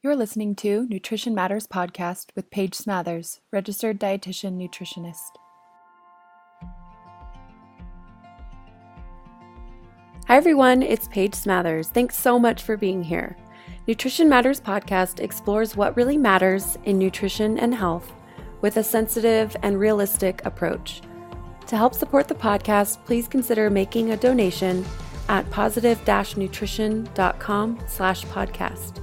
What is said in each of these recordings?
You're listening to Nutrition Matters Podcast with Paige Smathers, registered dietitian nutritionist. Hi everyone, it's Paige Smathers. Thanks so much for being here. Nutrition Matters Podcast explores what really matters in nutrition and health with a sensitive and realistic approach. To help support the podcast, please consider making a donation at positive-nutrition.com/podcast.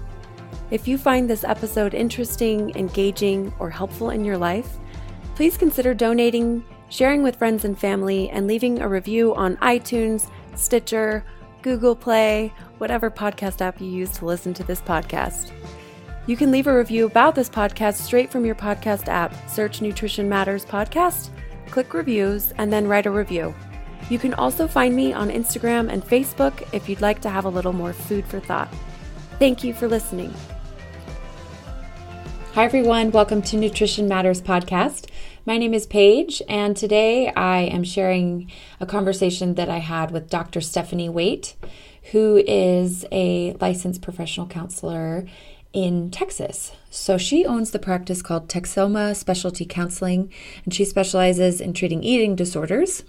If you find this episode interesting, engaging, or helpful in your life, please consider donating, sharing with friends and family, and leaving a review on iTunes, Stitcher, Google Play, whatever podcast app you use to listen to this podcast. You can leave a review about this podcast straight from your podcast app. Search Nutrition Matters Podcast, click reviews, and then write a review. You can also find me on Instagram and Facebook if you'd like to have a little more food for thought. Thank you for listening. Hi everyone, welcome to Nutrition Matters Podcast. My name is Paige, and today I am sharing a conversation that I had with Dr. Stephanie Waite, who is a licensed professional counselor in Texas. So she owns the practice called Texoma Specialty Counseling, and she specializes in treating eating disorders.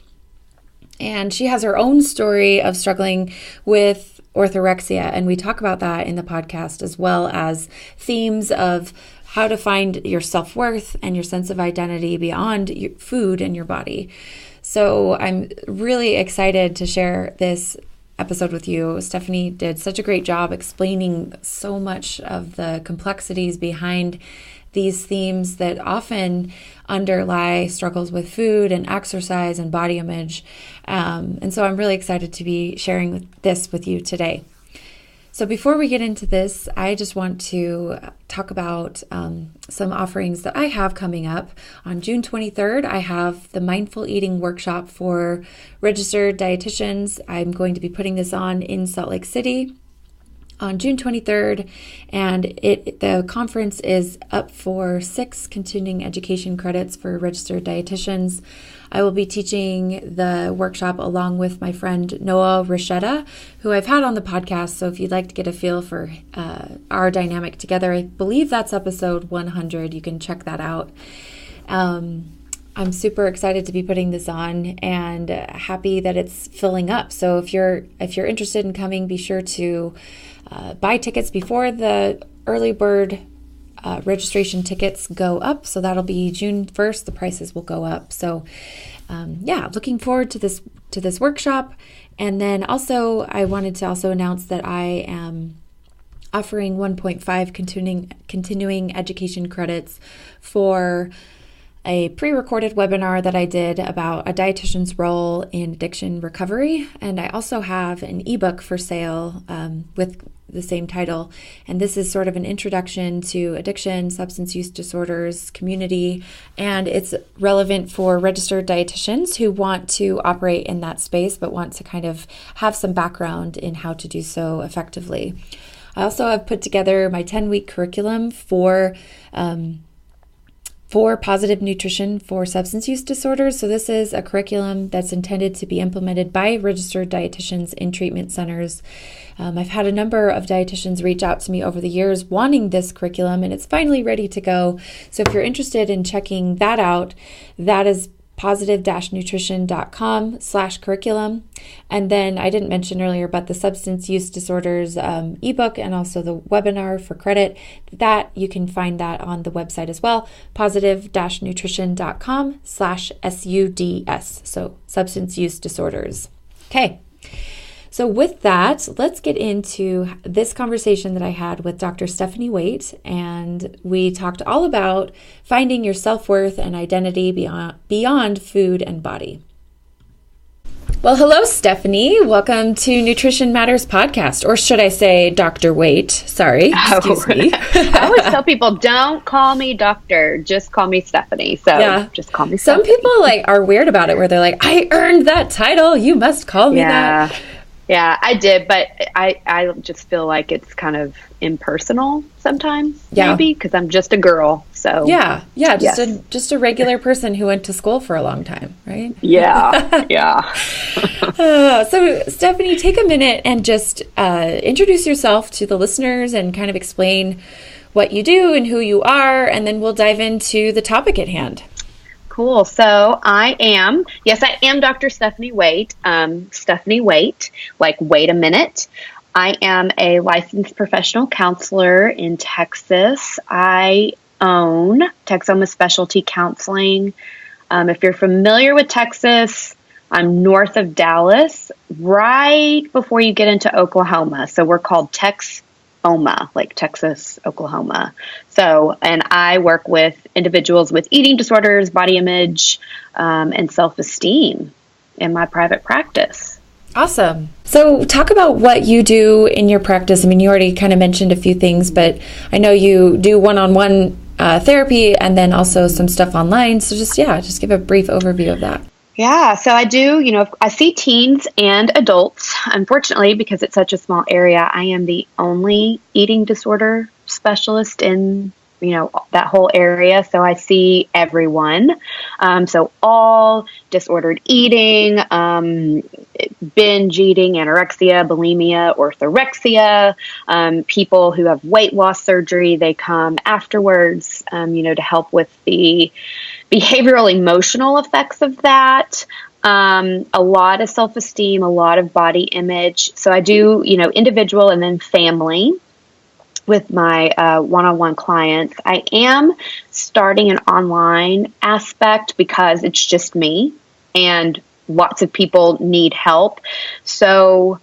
And she has her own story of struggling with orthorexia, and we talk about that in the podcast, as well as themes of how to find your self-worth and your sense of identity beyond your food and your body. So I'm really excited to share this episode with you. Stephanie did such a great job explaining so much of the complexities behind these themes that often underlie struggles with food and exercise and body image. And so I'm really excited to be sharing this with you today. So before we get into this, I just want to talk about some offerings that I have coming up. On June 23rd, I have the Mindful Eating Workshop for registered dietitians. I'm going to be putting this on in Salt Lake City on June 23rd, and the conference is up for 6 continuing education credits for registered dietitians. I will be teaching the workshop along with my friend Noah Rasheta, who I've had on the podcast. So if you'd like to get a feel for our dynamic together, I believe that's episode 100. You can check that out. I'm super excited to be putting this on and happy that it's filling up. So if you're interested in coming, be sure to buy tickets before the early bird registration tickets go up. So that'll be June 1st. The prices will go up. So looking forward to this workshop. And then also I wanted to also announce that I am offering 1.5 continuing education credits for a pre-recorded webinar that I did about a dietitian's role in addiction recovery. And I also have an ebook for sale with the same title. And this is sort of an introduction to addiction, substance use disorders, community, and it's relevant for registered dietitians who want to operate in that space, but want to kind of have some background in how to do so effectively. I also have put together my 10-week curriculum for positive nutrition for substance use disorders. So this is a curriculum that's intended to be implemented by registered dietitians in treatment centers. I've had a number of dietitians reach out to me over the years wanting this curriculum, and it's finally ready to go. So if you're interested in checking that out, that is positive-nutrition.com/curriculum. And then I didn't mention earlier, but the substance use disorders ebook and also the webinar for credit, that you can find that on the website as well, positive-nutrition.com/SUDS. So substance use disorders. Okay. So with that, let's get into this conversation that I had with Dr. Stephanie Waite, and we talked all about finding your self-worth and identity beyond food and body. Well, hello, Stephanie. Welcome to Nutrition Matters Podcast, or should I say Dr. Waite? Sorry, excuse me. I always tell people, don't call me doctor, just call me Stephanie. So just call me Stephanie. Some people are weird about it, where they're like, I earned that title. You must call me that. Yeah, I did, but I just feel like it's kind of impersonal sometimes, maybe, because I'm just a girl. So just a regular person who went to school for a long time, right? Yeah. So Stephanie, take a minute and just introduce yourself to the listeners and kind of explain what you do and who you are, and then we'll dive into the topic at hand. Cool. So I am Dr. Stephanie Waite. Stephanie Waite, like wait a minute. I am a licensed professional counselor in Texas. I own Texoma Specialty Counseling. If you're familiar with Texas, I'm north of Dallas, right before you get into Oklahoma. So we're called Texoma, like Texas, Oklahoma. So, and I work with individuals with eating disorders, body image, and self-esteem in my private practice. Awesome. So talk about what you do in your practice. I mean, you already kind of mentioned a few things, but I know you do one-on-one therapy and then also some stuff online. So just give a brief overview of that. Yeah, so I do, I see teens and adults. Unfortunately, because it's such a small area, I am the only eating disorder specialist in, that whole area. So I see everyone. So all disordered eating, binge eating, anorexia, bulimia, orthorexia, people who have weight loss surgery, they come afterwards, to help with the behavioral emotional effects of that. A lot of self-esteem, a lot of body image. So I do, individual and then family with my one-on-one clients. I am starting an online aspect because it's just me and lots of people need help. So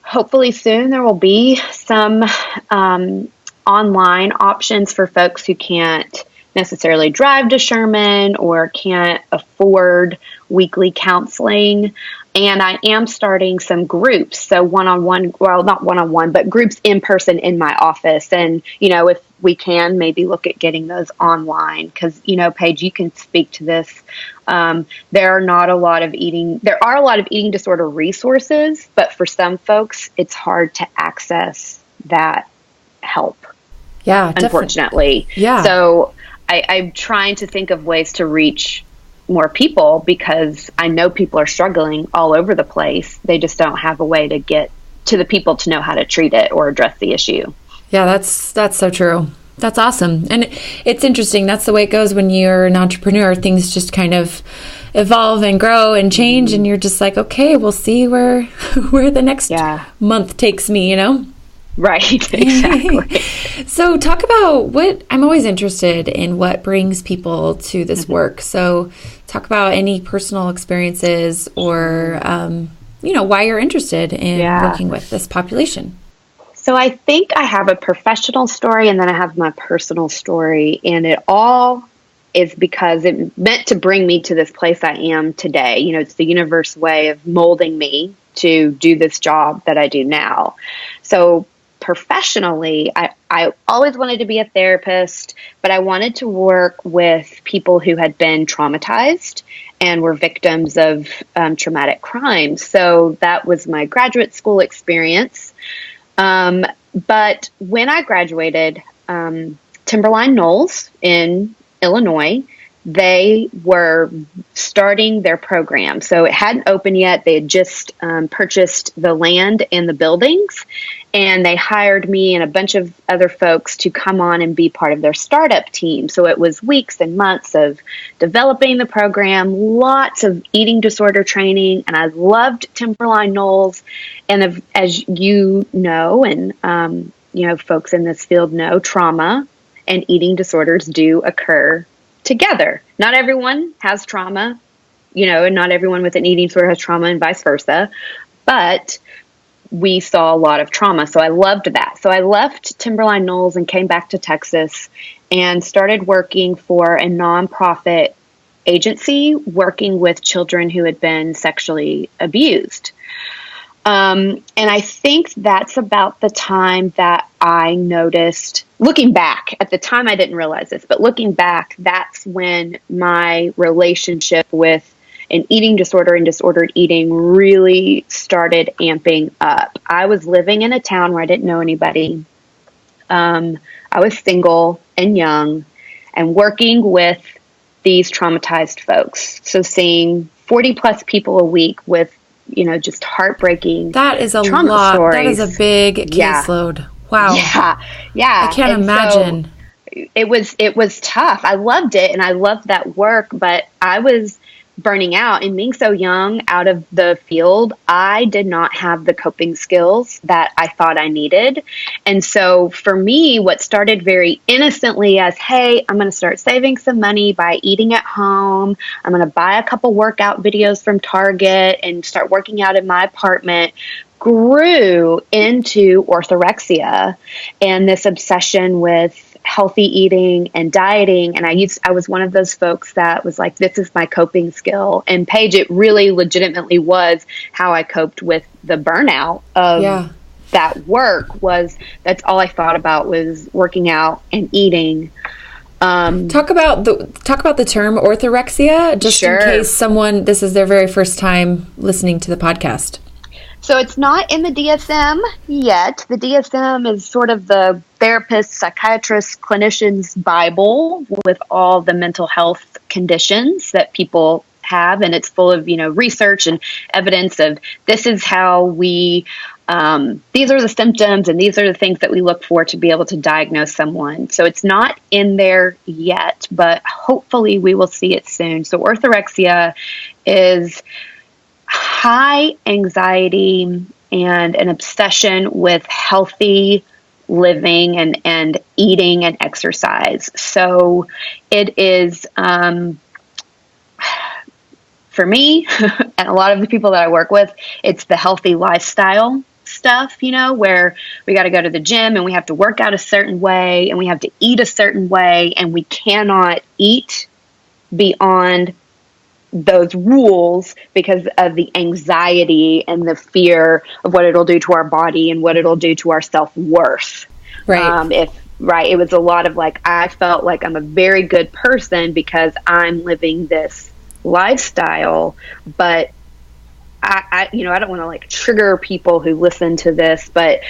hopefully soon there will be some online options for folks who can't necessarily drive to Sherman or can't afford weekly counseling. And I am starting some groups. So one-on-one, well, not one-on-one, but groups in person in my office. And, if we can maybe look at getting those online because, Paige, you can speak to this. There are a lot of eating disorder resources, but for some folks, it's hard to access that help. Yeah, unfortunately. Definitely. Yeah. So I'm trying to think of ways to reach more people because I know people are struggling all over the place. They just don't have a way to get to the people to know how to treat it or address the issue. Yeah, that's so true. That's awesome. And it's interesting. That's the way it goes when you're an entrepreneur. Things just kind of evolve and grow and change. And you're just like, okay, we'll see where the next month takes me, Right, exactly. So talk about I'm always interested in what brings people to this work. So talk about any personal experiences or, why you're interested in working with this population. So I think I have a professional story and then I have my personal story, and it all is because it meant to bring me to this place I am today. It's the universe way of molding me to do this job that I do now. So professionally, I always wanted to be a therapist, but I wanted to work with people who had been traumatized and were victims of traumatic crimes. So that was my graduate school experience. But when I graduated, Timberline Knolls in Illinois, they were starting their program. So it hadn't opened yet. They had just purchased the land and the buildings, and they hired me and a bunch of other folks to come on and be part of their startup team. So it was weeks and months of developing the program, lots of eating disorder training, and I loved Timberline Knolls. And as you know, and folks in this field know, trauma and eating disorders do occur together. Not everyone has trauma, and not everyone with an eating disorder has trauma and vice versa, but we saw a lot of trauma. So I loved that. So I left Timberline Knolls and came back to Texas and started working for a nonprofit agency working with children who had been sexually abused. And I think that's about the time that I noticed, looking back, at the time I didn't realize this, but looking back, that's when my relationship with an eating disorder and disordered eating really started amping up. I was living in a town where I didn't know anybody. I was single and young, and working with these traumatized folks. So seeing 40 plus people a week with, just heartbreaking that is a trauma lot. stories. That is a big caseload. Wow. Yeah. I can't imagine. So it was tough. I loved it and I loved that work, but I was burning out and being so young out of the field. I did not have the coping skills that I thought I needed. And so for me, what started very innocently as, hey, I'm going to start saving some money by eating at home. I'm going to buy a couple workout videos from Target and start working out in my apartment, grew into orthorexia and this obsession with healthy eating and dieting. And I was one of those folks that was like, this is my coping skill. And Paige, it really legitimately was how I coped with the burnout of that work. That's all I thought about was working out and eating. Talk about the term orthorexia, just in case this is their very first time listening to the podcast. So it's not in the DSM yet. The DSM is sort of the therapist, psychiatrist, clinician's Bible with all the mental health conditions that people have. And it's full of, research and evidence of this is how these are the symptoms and these are the things that we look for to be able to diagnose someone. So it's not in there yet, but hopefully we will see it soon. So orthorexia is high anxiety and an obsession with healthy living and eating and exercise. So it is, for me and a lot of the people that I work with, it's the healthy lifestyle stuff, where we got to go to the gym and we have to work out a certain way and we have to eat a certain way and we cannot eat beyond those rules because of the anxiety and the fear of what it'll do to our body and what it'll do to our self-worth. Right. It was a lot of like, I felt like I'm a very good person because I'm living this lifestyle, but I don't want to like trigger people who listen to this, but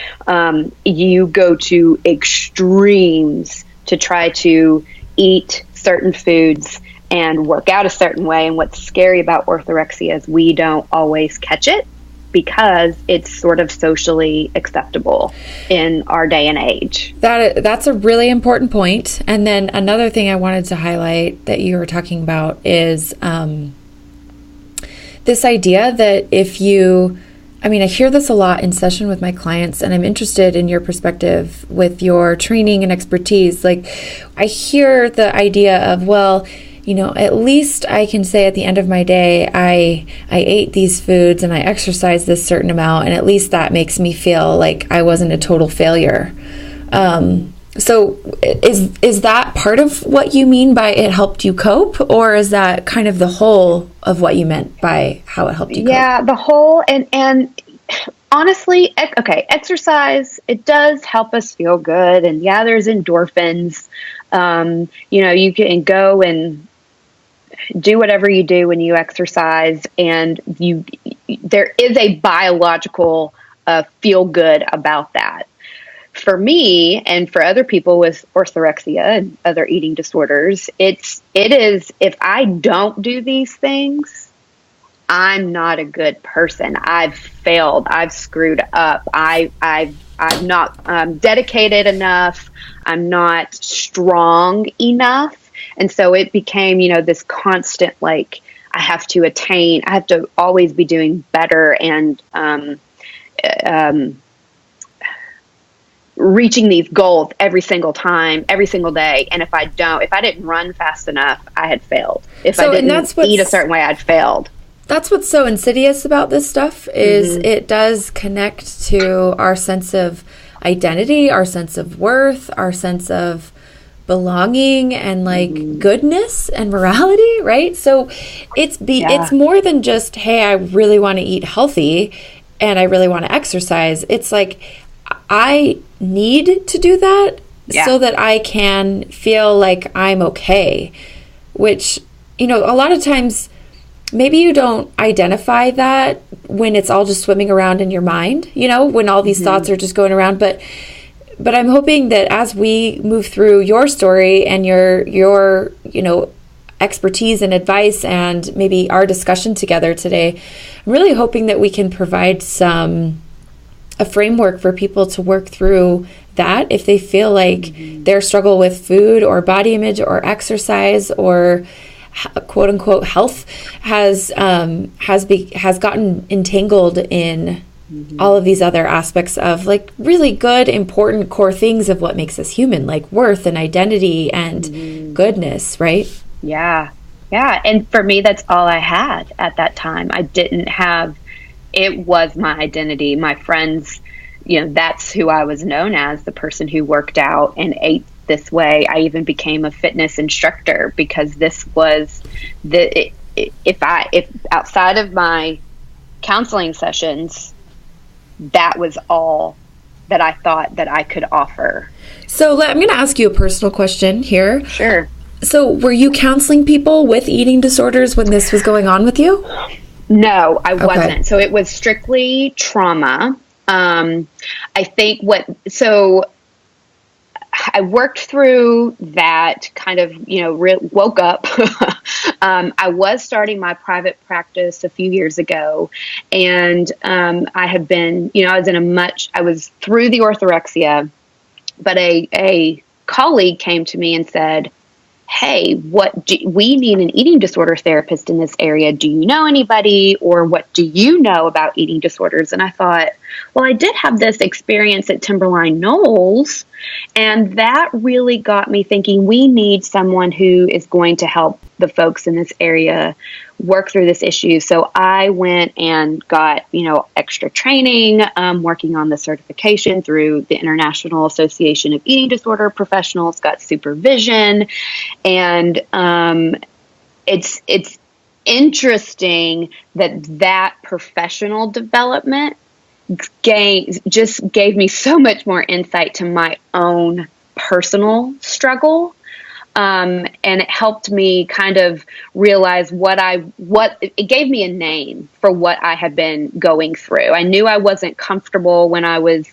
you go to extremes to try to eat certain foods and work out a certain way. And what's scary about orthorexia is we don't always catch it because it's sort of socially acceptable in our day and age. That's a really important point. And then another thing I wanted to highlight that you were talking about is this idea that I hear this a lot in session with my clients, and I'm interested in your perspective with your training and expertise. Like, I hear the idea of, well, at least I can say at the end of my day, I ate these foods and I exercised this certain amount, and at least that makes me feel like I wasn't a total failure. So is that part of what you mean by it helped you cope, or is that kind of the whole of what you meant by how it helped you cope? Yeah, the whole, and honestly, exercise, it does help us feel good. And yeah, there's endorphins. You can go and do whatever you do when you exercise, and there is a biological feel good about that. For me and for other people with orthorexia and other eating disorders, it is if I don't do these things, I'm not a good person. I've failed. I've screwed up. I'm not dedicated enough. I'm not strong enough. And so it became, this constant, like, I have to always be doing better and reaching these goals every single time, every single day. And if I didn't run fast enough, I had failed. If I didn't eat a certain way, I'd failed. That's what's so insidious about this stuff is it does connect to our sense of identity, our sense of worth, our sense of belonging and like goodness and morality, right? So it's more than just, hey, I really want to eat healthy and I really want to exercise. It's like I need to do that so that I can feel like I'm okay, which, a lot of times maybe you don't identify that when it's all just swimming around in your mind, when all these thoughts are just going around, but but I'm hoping that as we move through your story and your expertise and advice and maybe our discussion together today, I'm really hoping that we can provide a framework for people to work through that if they feel like their struggle with food or body image or exercise or quote unquote health has gotten entangled in all of these other aspects of like really good, important core things of what makes us human, like worth and identity and goodness, right? Yeah. Yeah. And for me, that's all I had at that time. I didn't have, it was my identity. My friends, that's who I was known as, the person who worked out and ate this way. I even became a fitness instructor because this was if outside of my counseling sessions, that was all that I thought that I could offer. So I'm going to ask you a personal question here. Sure. So were you counseling people with eating disorders when this was going on with you? No, I wasn't. So it was strictly trauma. I think I worked through that kind of, woke up. I was starting my private practice a few years ago, and I had been, I was through the orthorexia, but a colleague came to me and said, hey, we need an eating disorder therapist in this area. Do you know anybody, or what do you know about eating disorders? And I thought, well, I did have this experience at Timberline Knolls, and that really got me thinking we need someone who is going to help the folks in this area work through this issue. So I went and got, extra training, working on the certification through the International Association of Eating Disorder Professionals, got supervision. And it's interesting that professional development gave me so much more insight to my own personal struggle. And it helped me kind of realize it gave me a name for what I had been going through. I knew I wasn't comfortable when I was,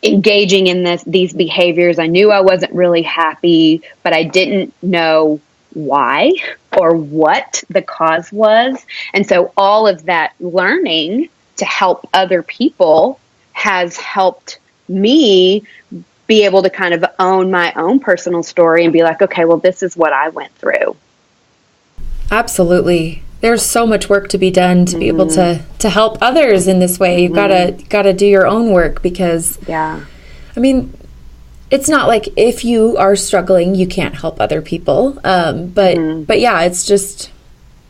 engaging in these behaviors. I knew I wasn't really happy, but I didn't know why or what the cause was. And so all of that learning to help other people has helped me be able to kind of own my own personal story and be like, okay, well, this is what I went through. Absolutely. There's so much work to be done to be able to help others in this way. You've got to do your own work because, I mean, it's not like if you are struggling, you can't help other people. But yeah, it's just,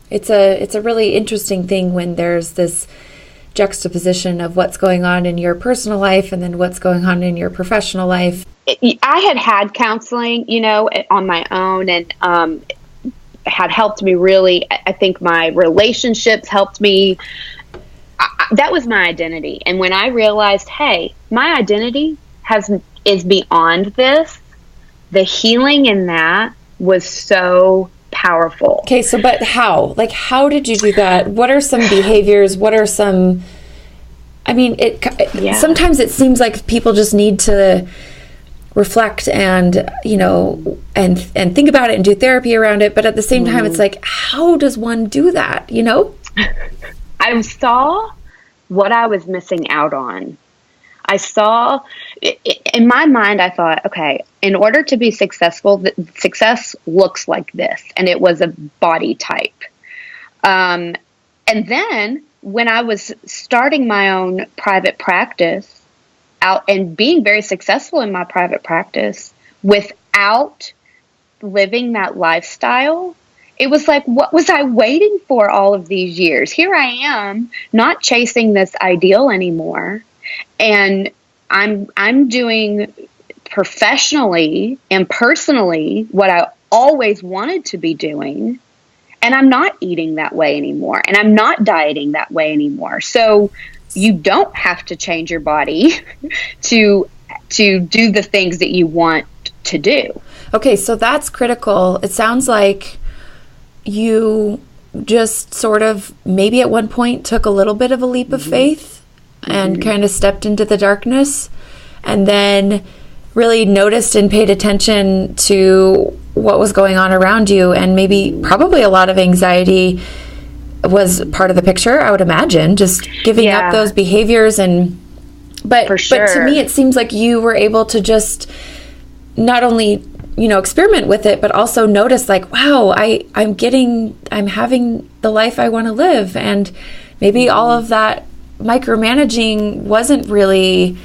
it's a really interesting thing when there's this juxtaposition of what's going on in your personal life and then what's going on in your professional life. I had counseling, on my own, and had helped me really. I think my relationships helped me. That was my identity. And when I realized, hey, my identity is beyond this, the healing in that was so powerful. Okay, so but how? Like, how did you do that? What are some behaviors? What are some, I mean, sometimes it seems like people just need to reflect and, and think about it and do therapy around it. But at the same time, it's like, how does one do that, I saw what I was missing out on. I saw, in my mind, I thought, okay, in order to be successful, success looks like this. And it was a body type. And then when I was starting my own private practice out and being very successful in my private practice without living that lifestyle, it was like, what was I waiting for all of these years? Here I am, not chasing this ideal anymore. And I'm doing professionally and personally what I always wanted to be doing. And I'm not eating that way anymore. And I'm not dieting that way anymore. So you don't have to change your body to do the things that you want to do. Okay, so that's critical. It sounds like you just sort of maybe at one point took a little bit of a leap of faith. and kind of stepped into the darkness, and then really noticed and paid attention to what was going on around you, and probably a lot of anxiety was part of the picture, I would imagine, just giving up those behaviors. But to me, it seems like you were able to just not only, experiment with it, but also notice like, wow, I'm having the life I want to live. And maybe all of that micromanaging wasn't really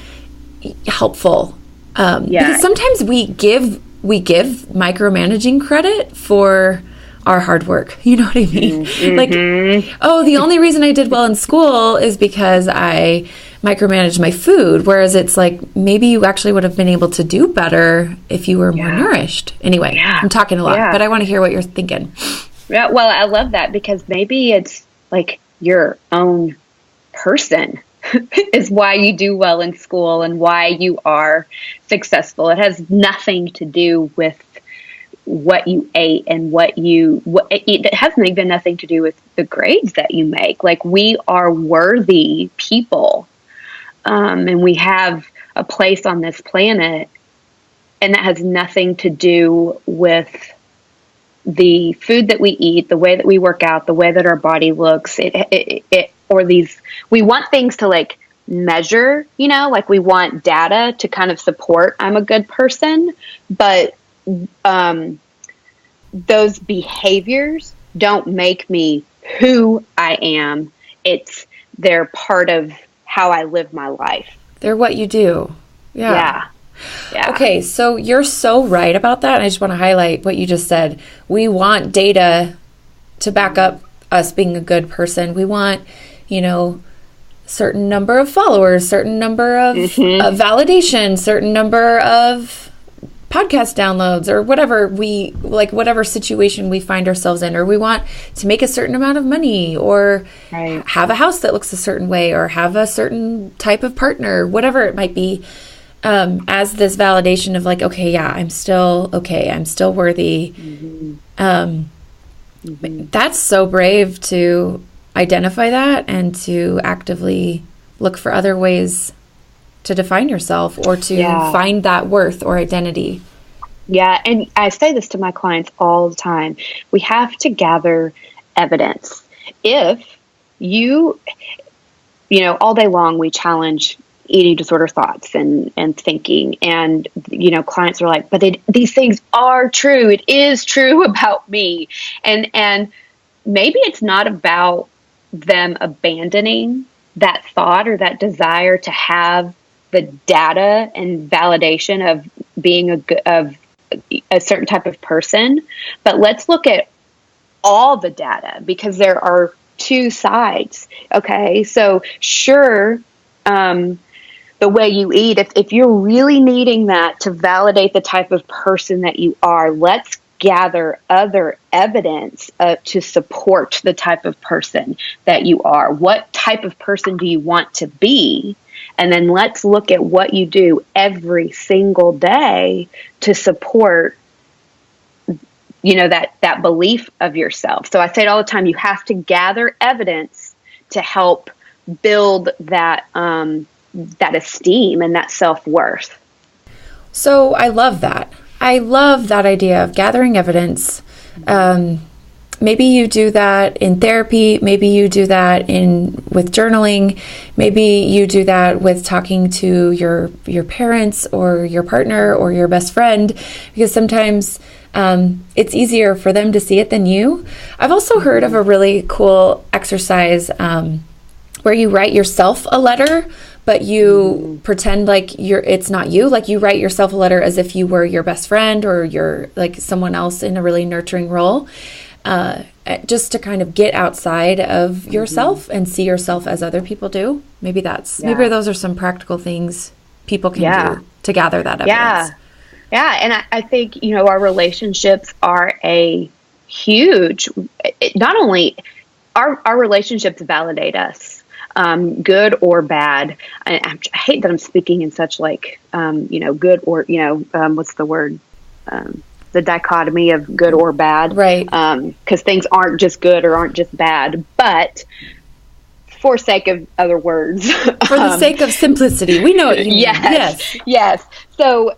helpful. Because sometimes we give micromanaging credit for our hard work. You know what I mean? Like, the only reason I did well in school is because I micromanaged my food. Whereas it's like, maybe you actually would have been able to do better if you were more nourished. Anyway, I'm talking a lot, but I want to hear what you're thinking. Yeah, well, I love that, because maybe it's like your own person is why you do well in school and why you are successful. It has nothing to do with what you ate and it has even nothing to do with the grades that you make. Like, we are worthy people, and we have a place on this planet, and that has nothing to do with the food that we eat, the way that we work out, the way that our body looks. We want things to like measure, like we want data to kind of support I'm a good person, but those behaviors don't make me who I am. They're part of how I live my life. They're what you do. Yeah. Okay, so you're so right about that. And I just want to highlight what you just said. We want data to back up us being a good person. We want, certain number of followers, certain number of validation, certain number of podcast downloads, or whatever situation we find ourselves in, or we want to make a certain amount of money, or have a house that looks a certain way, or have a certain type of partner, whatever it might be, as this validation of like, okay, I'm still okay, I'm still worthy. That's so brave to identify that and to actively look for other ways to define yourself or to find that worth or identity. Yeah, and I say this to my clients all the time. We have to gather evidence. If all day long we challenge eating disorder thoughts and thinking, and clients are like, but these things are true. It is true about me. And maybe it's not about them abandoning that thought or that desire to have the data and validation of being of a certain type of person, but let's look at all the data, because there are two sides. Okay, so sure, the way you eat, if you're really needing that to validate the type of person that you are, let's gather other evidence to support the type of person that you are. What type of person do you want to be? And then let's look at what you do every single day to support, that belief of yourself. So I say it all the time, you have to gather evidence to help build that esteem and that self-worth. So I love that. I love that idea of gathering evidence. Maybe you do that in therapy. Maybe you do that with journaling. Maybe you do that with talking to your parents or your partner or your best friend, because sometimes it's easier for them to see it than you. I've also heard of a really cool exercise where you write yourself a letter, but you pretend like it's not you. Like, you write yourself a letter as if you were your best friend or you're like someone else in a really nurturing role, just to kind of get outside of yourself and see yourself as other people do. Maybe those are some practical things people can do to gather that evidence. Yeah. And I think, our relationships are not only our relationships validate us, good or bad. I hate that I'm speaking in such good or, what's the word? The dichotomy of good or bad. Right. Because things aren't just good or aren't just bad, but for sake of other words. For the sake of simplicity. We know what you mean. Yes. So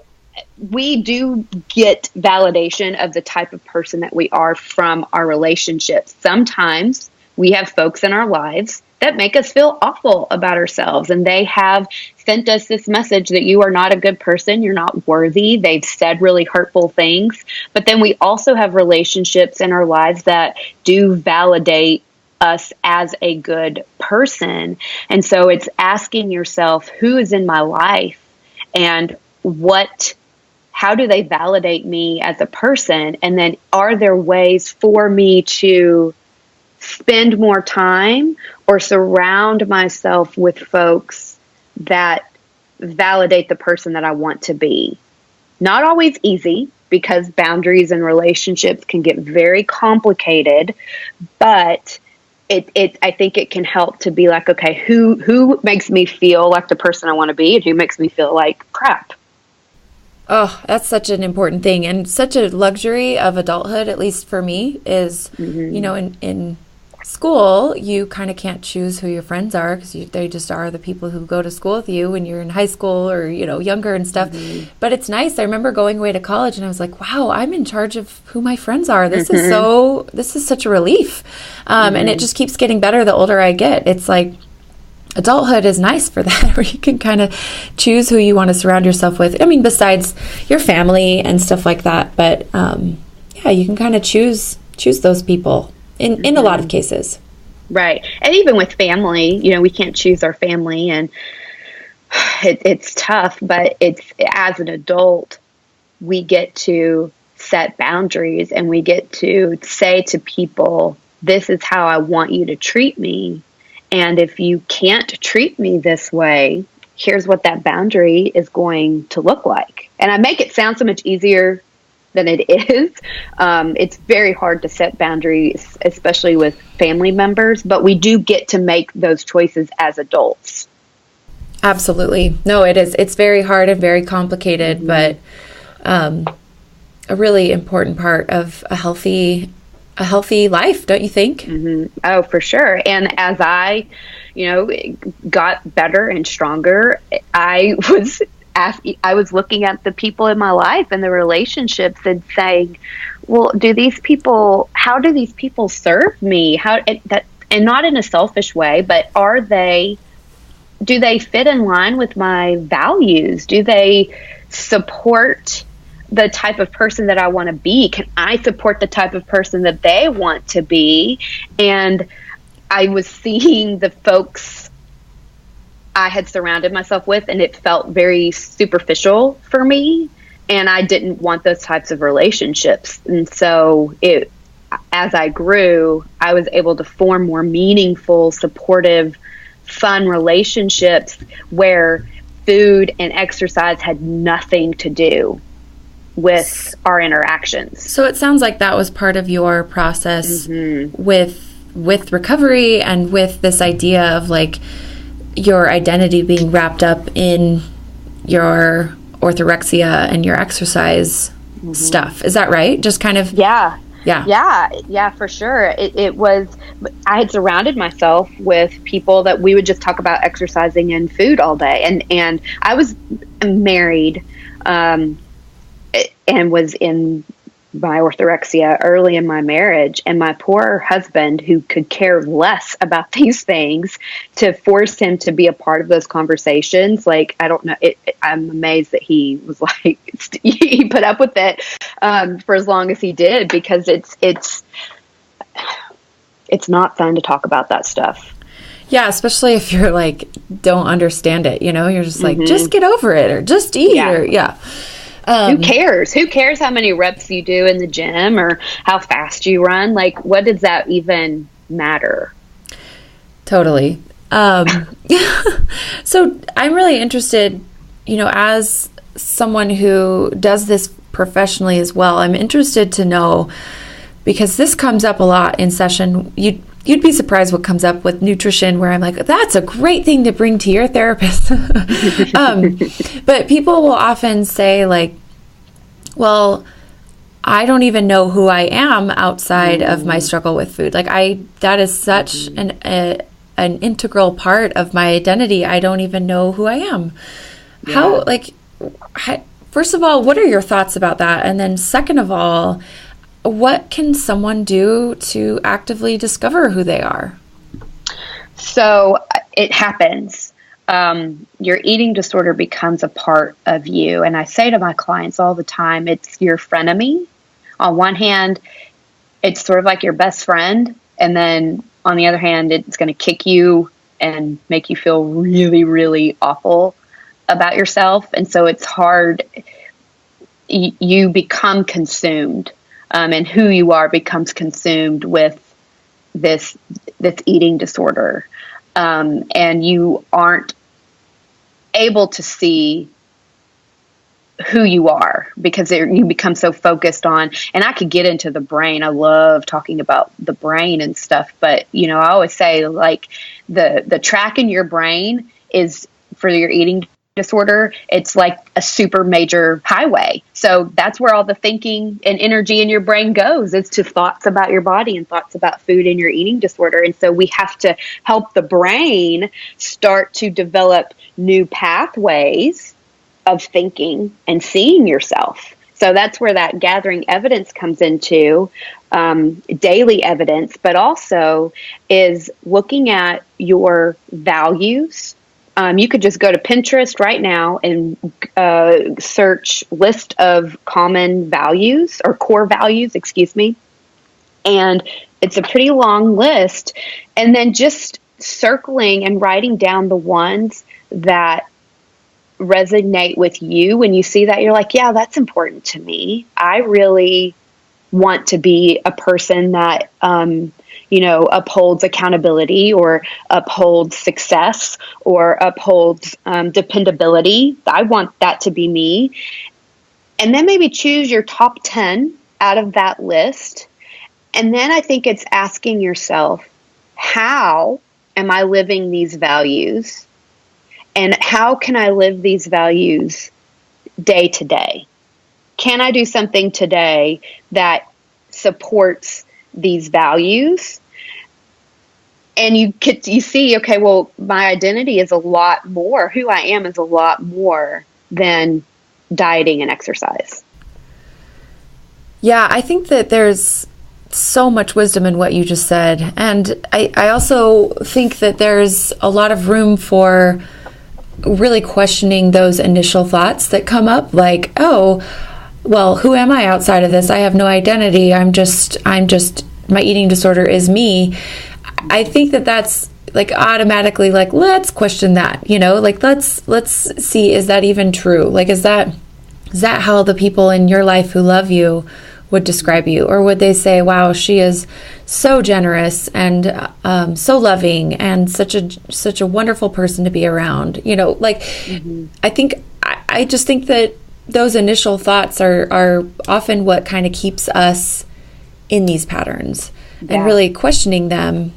we do get validation of the type of person that we are from our relationships. Sometimes we have folks in our lives that make us feel awful about ourselves, and they have sent us this message that you are not a good person, you're not worthy. They've said really hurtful things. But then we also have relationships in our lives that do validate us as a good person. And so it's asking yourself, who is in my life, and how do they validate me as a person? And then are there ways for me to spend more time or surround myself with folks that validate the person that I want to be? Not always easy, because boundaries and relationships can get very complicated, but I think it can help to be like, okay, who makes me feel like the person I want to be, and who makes me feel like crap? Oh, that's such an important thing, and such a luxury of adulthood, at least for me, is, in school, you kind of can't choose who your friends are, because they just are the people who go to school with you when you're in high school or, younger and stuff. But it's nice. I remember going away to college and I was like, wow, I'm in charge of who my friends are. This is such a relief. And it just keeps getting better the older I get. It's like, adulthood is nice for that, where you can kind of choose who you want to surround yourself with. I mean, besides your family and stuff like that, but you can kind of choose those people in a lot of cases. Right. And even with family, we can't choose our family, and it's tough, but as an adult, we get to set boundaries, and we get to say to people, this is how I want you to treat me. And if you can't treat me this way, here's what that boundary is going to look like. And I make it sound so much easier than it is. It's very hard to set boundaries, especially with family members, but we do get to make those choices as adults. Absolutely. No, it is. It's very hard and very complicated, but a really important part of a healthy life, don't you think? Oh, for sure. And as I, got better and stronger, I was looking at the people in my life and the relationships and saying, well, how do these people serve me? And not in a selfish way, but do they fit in line with my values? Do they support the type of person that I want to be? Can I support the type of person that they want to be? And I was seeing the folks I had surrounded myself with, and it felt very superficial for me. And I didn't want those types of relationships. And so as I grew, I was able to form more meaningful, supportive, fun relationships where food and exercise had nothing to do with our interactions. So it sounds like that was part of your process with recovery, and with this idea of like your identity being wrapped up in your orthorexia and your exercise stuff. Is that right? Just kind of. Yeah, for sure. It was, I had surrounded myself with people that we would just talk about exercising and food all day. And I was married, and was in my orthorexia early in my marriage, and my poor husband, who could care less about these things, to force him to be a part of those conversations. Like, I don't know, I'm amazed that he was like, he put up with it for as long as he did, because it's not fun to talk about that stuff. Yeah, especially if you're like, don't understand it, you're just like, just get over it, or just eat, who cares? Who cares how many reps you do in the gym or how fast you run? Like, what does that even matter? Totally. So I'm really interested, as someone who does this professionally as well, I'm interested to know, because this comes up a lot in session. You'd be surprised what comes up with nutrition, where I'm like, that's a great thing to bring to your therapist. But people will often say like, well, I don't even know who I am outside of my struggle with food. Like that is such an integral part of my identity, I don't even know who I am. Yeah. First of all, what are your thoughts about that? And then second of all, what can someone do to actively discover who they are? So it happens. Your eating disorder becomes a part of you. And I say to my clients all the time, it's your frenemy. On one hand, it's sort of like your best friend. And then on the other hand, it's going to kick you and make you feel really, really awful about yourself. And so it's hard. You become consumed, and who you are becomes consumed with this eating disorder. And you aren't able to see who you are because you become so focused on, and I could get into the brain. I love talking about the brain and stuff, but I always say like the track in your brain is for your eating disorder. It's like a super major highway. So that's where all the thinking and energy in your brain goes. It's to thoughts about your body and thoughts about food and your eating disorder. And so we have to help the brain start to develop new pathways of thinking and seeing yourself. So that's where that gathering evidence comes into, daily evidence, but also is looking at your values. You could just go to Pinterest right now and search list of common values or core values, and it's a pretty long list. And then just circling and writing down the ones that resonate with you. When you see that, you're like, yeah, that's important to me. I really want to be a person that, upholds accountability or upholds success or upholds dependability. I want that to be me. And then maybe choose your top 10 out of that list. And then I think it's asking yourself, how am I living these values? And how can I live these values day to day? Can I do something today that supports these values? And you see, okay, well, my identity is a lot more. Who I am is a lot more than dieting and exercise. Yeah, I think that there's so much wisdom in what you just said. And I also think that there's a lot of room for really questioning those initial thoughts that come up, like, oh, well, who am I outside of this? I have no identity. I'm just, my eating disorder is me. I think that that's like automatically like, let's question that, like, let's see, is that even true? Like, is that how the people in your life who love you would describe you? Or would they say, wow, she is so generous and so loving and such a wonderful person to be around, mm-hmm. I just think that those initial thoughts are often what kind of keeps us in these patterns. Yeah. And really questioning them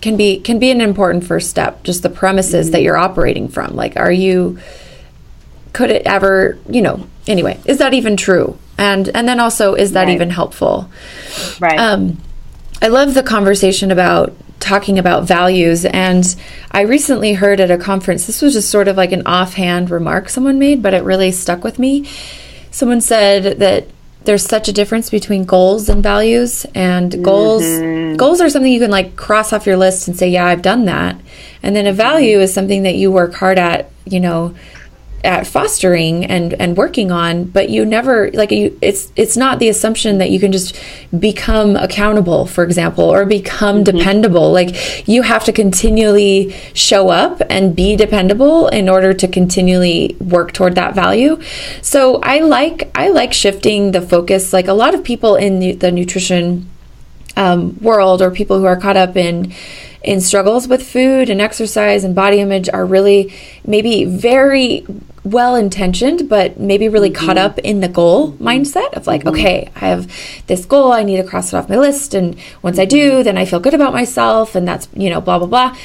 can be an important first step. Just the premises mm-hmm. that you're operating from. Like, could it ever, anyway, is that even true? And then also, is that even helpful? Right. I love the conversation about talking about values. And I recently heard at a conference, this was just sort of like an offhand remark someone made, but it really stuck with me. Someone said that there's such a difference between goals and values, and goals are something you can like cross off your list and say, yeah, I've done that. And then a value is something that you work hard at, at fostering and working on, but you never it's not the assumption that you can just become accountable, for example, or become mm-hmm. dependable. Like, you have to continually show up and be dependable in order to continually work toward that value. So I like shifting the focus. Like, a lot of people in the nutrition world, or people who are caught up in struggles with food and exercise and body image, are really maybe very well-intentioned, but maybe really mm-hmm. caught up in the goal mindset of like, mm-hmm. okay, I have this goal, I need to cross it off my list. And once I do, then I feel good about myself, and that's, blah, blah, blah.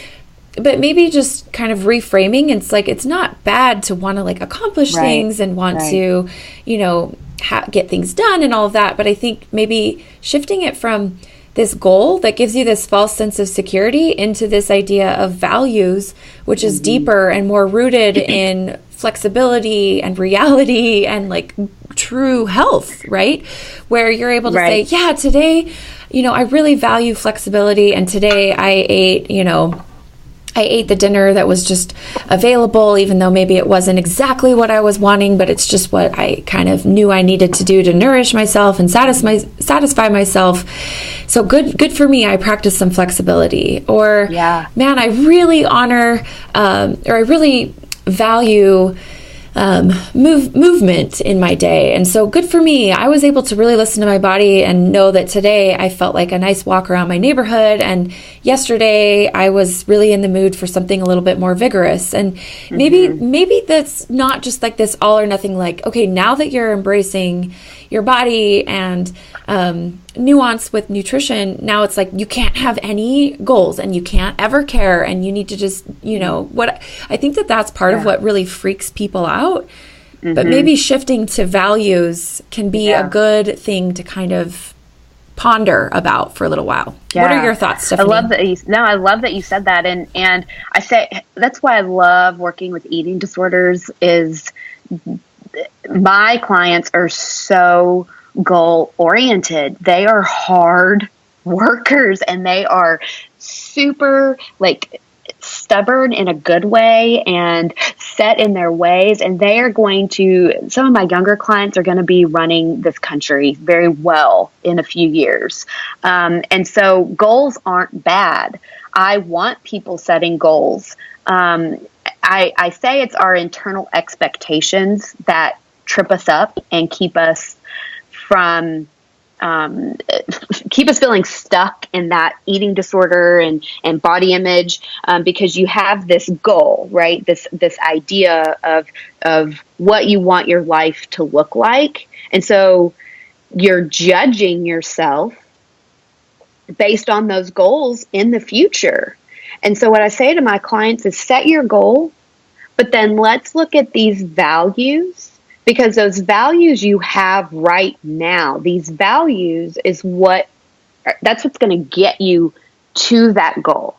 But maybe just kind of reframing. It's like, it's not bad to want to like accomplish things and want to, get things done and all of that. But I think maybe shifting it from this goal that gives you this false sense of security into this idea of values, which is deeper and more rooted in flexibility and reality and like true health, right? Where you're able to say, yeah, today, I really value flexibility. And today I ate, I ate the dinner that was just available, even though maybe it wasn't exactly what I was wanting, but it's just what I kind of knew I needed to do to nourish myself and satisfy myself. So good for me. I practice some flexibility. Or, man, I really honor, or I really value movement in my day. And so good for me. I was able to really listen to my body and know that today I felt like a nice walk around my neighborhood. And yesterday I was really in the mood for something a little bit more vigorous. And maybe that's not just like this all or nothing, like, okay, now that you're embracing your body and nuance with nutrition, now it's like you can't have any goals and you can't ever care, and you need to just, what I think that's part of what really freaks people out. But maybe shifting to values can be a good thing to kind of ponder about for a little while. What are your thoughts, Stephanie? I love that you said that, and I say that's why I love working with eating disorders. Is my clients are so goal oriented. They are hard workers, and they are super stubborn in a good way and set in their ways. And they are some of my younger clients are going to be running this country very well in a few years. And so goals aren't bad. I want people setting goals. I say it's our internal expectations that trip us up and keep us from keep us feeling stuck in that eating disorder and body image, because you have this goal, right? This idea of what you want your life to look like. And so you're judging yourself based on those goals in the future. And so what I say to my clients is set your goal, but then let's look at these values. Because those values you have right now, these values that's what's going to get you to that goal.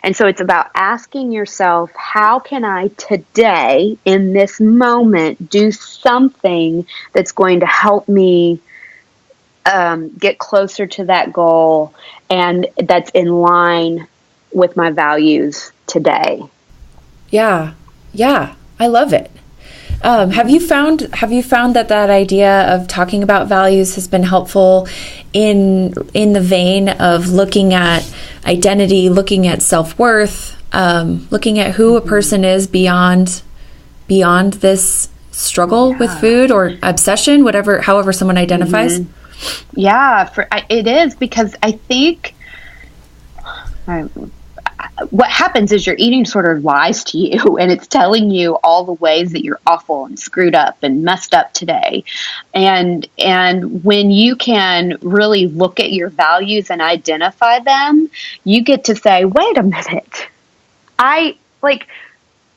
And so it's about asking yourself, how can I today, in this moment, do something that's going to help me get closer to that goal and that's in line with my values today? Yeah. I love it. Have you found that idea of talking about values has been helpful in the vein of looking at identity, looking at self-worth, looking at who a person is beyond this struggle with food or obsession, however someone identifies? Yeah, it is, because I think what happens is your eating disorder lies to you, and it's telling you all the ways that you're awful and screwed up and messed up today. And when you can really look at your values and identify them, you get to say, wait a minute,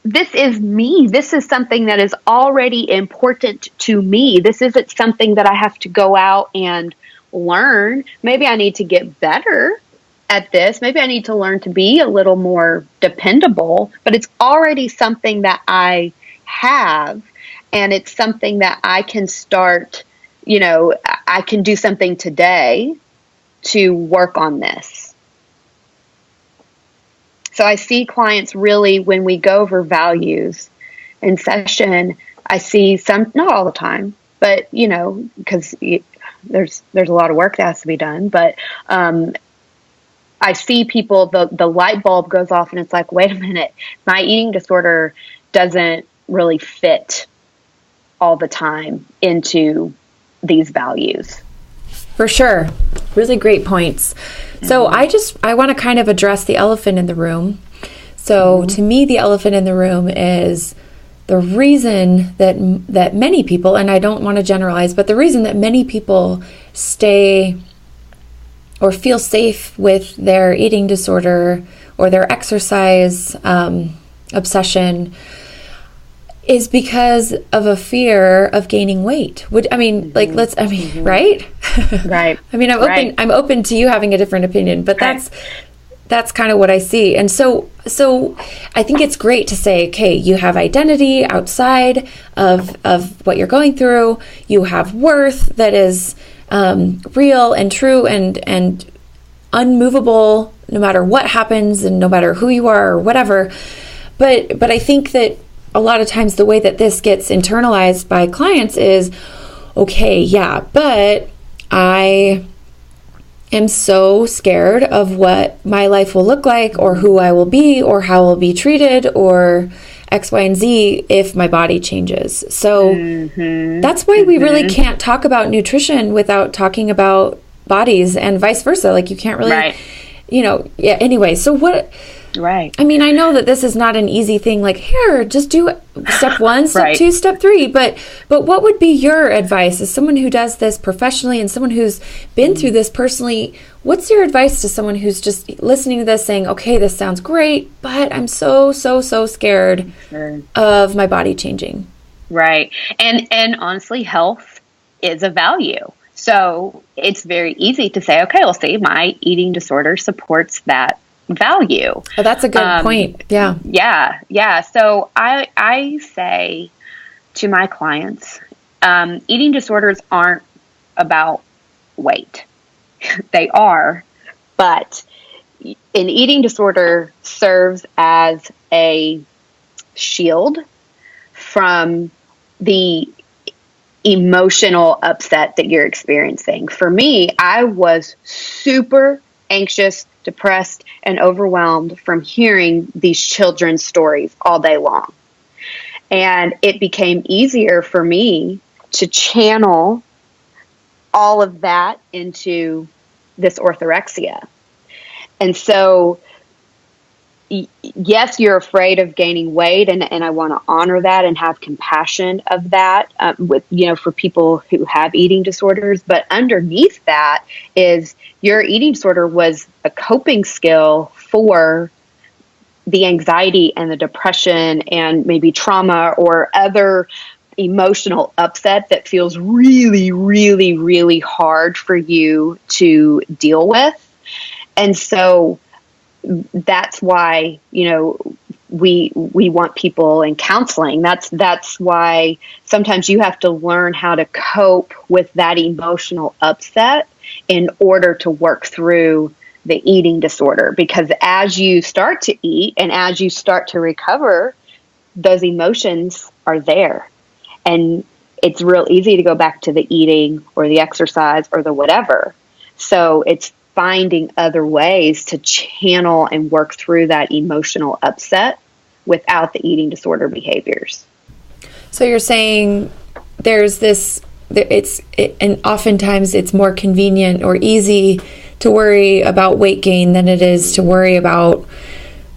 this is me. This is something that is already important to me. This isn't something that I have to go out and learn. Maybe I need to get better at this. Maybe I need to learn to be a little more dependable, but it's already something that I have, and it's something that I can start, I can do something today to work on this. So I see clients really, when we go over values in session, I see some, not all the time, but, because there's a lot of work that has to be done, but, I see people, the light bulb goes off and it's like, wait a minute, my eating disorder doesn't really fit all the time into these values. For sure. Really great points. So I want to kind of address the elephant in the room. So to me, the elephant in the room is the reason that many people, and I don't want to generalize, but the reason that many people stay or feel safe with their eating disorder or their exercise obsession is because of a fear of gaining weight. Right? Right. I mean, I'm open to you having a different opinion, but that's kind of what I see. And so I think it's great to say, okay, you have identity outside of what you're going through. You have worth that is real and true and unmovable, no matter what happens and no matter who you are or whatever. But I think that a lot of times the way that this gets internalized by clients is, okay, yeah, but I am so scared of what my life will look like or who I will be or how I'll be treated or X, Y, and Z if my body changes. So that's why we really can't talk about nutrition without talking about bodies and vice versa. Like you can't really, anyway. So what... Right. I mean, I know that this is not an easy thing, like, here, just do step 1, step 2, step 3. But what would be your advice as someone who does this professionally and someone who's been through this personally? What's your advice to someone who's just listening to this saying, okay, this sounds great, but I'm so scared of my body changing? Right. And honestly, health is a value. So it's very easy to say, okay, well, see, my eating disorder supports that value. Oh, that's a good point. Yeah. Yeah. So I say to my clients, eating disorders aren't about weight. They are, but an eating disorder serves as a shield from the emotional upset that you're experiencing. For me, I was super anxious, depressed, and overwhelmed from hearing these children's stories all day long. And it became easier for me to channel all of that into this orthorexia. And so, yes, you're afraid of gaining weight, and I want to honor that and have compassion of that for people who have eating disorders. But underneath that is your eating disorder was a coping skill for the anxiety and the depression and maybe trauma or other emotional upset that feels really, really, really hard for you to deal with. And so that's why, we want people in counseling. That's why sometimes you have to learn how to cope with that emotional upset in order to work through the eating disorder. Because as you start to eat and as you start to recover, those emotions are there. And it's real easy to go back to the eating or the exercise or the whatever. So it's finding other ways to channel and work through that emotional upset without the eating disorder behaviors. So you're saying there's this, and oftentimes it's more convenient or easy to worry about weight gain than it is to worry about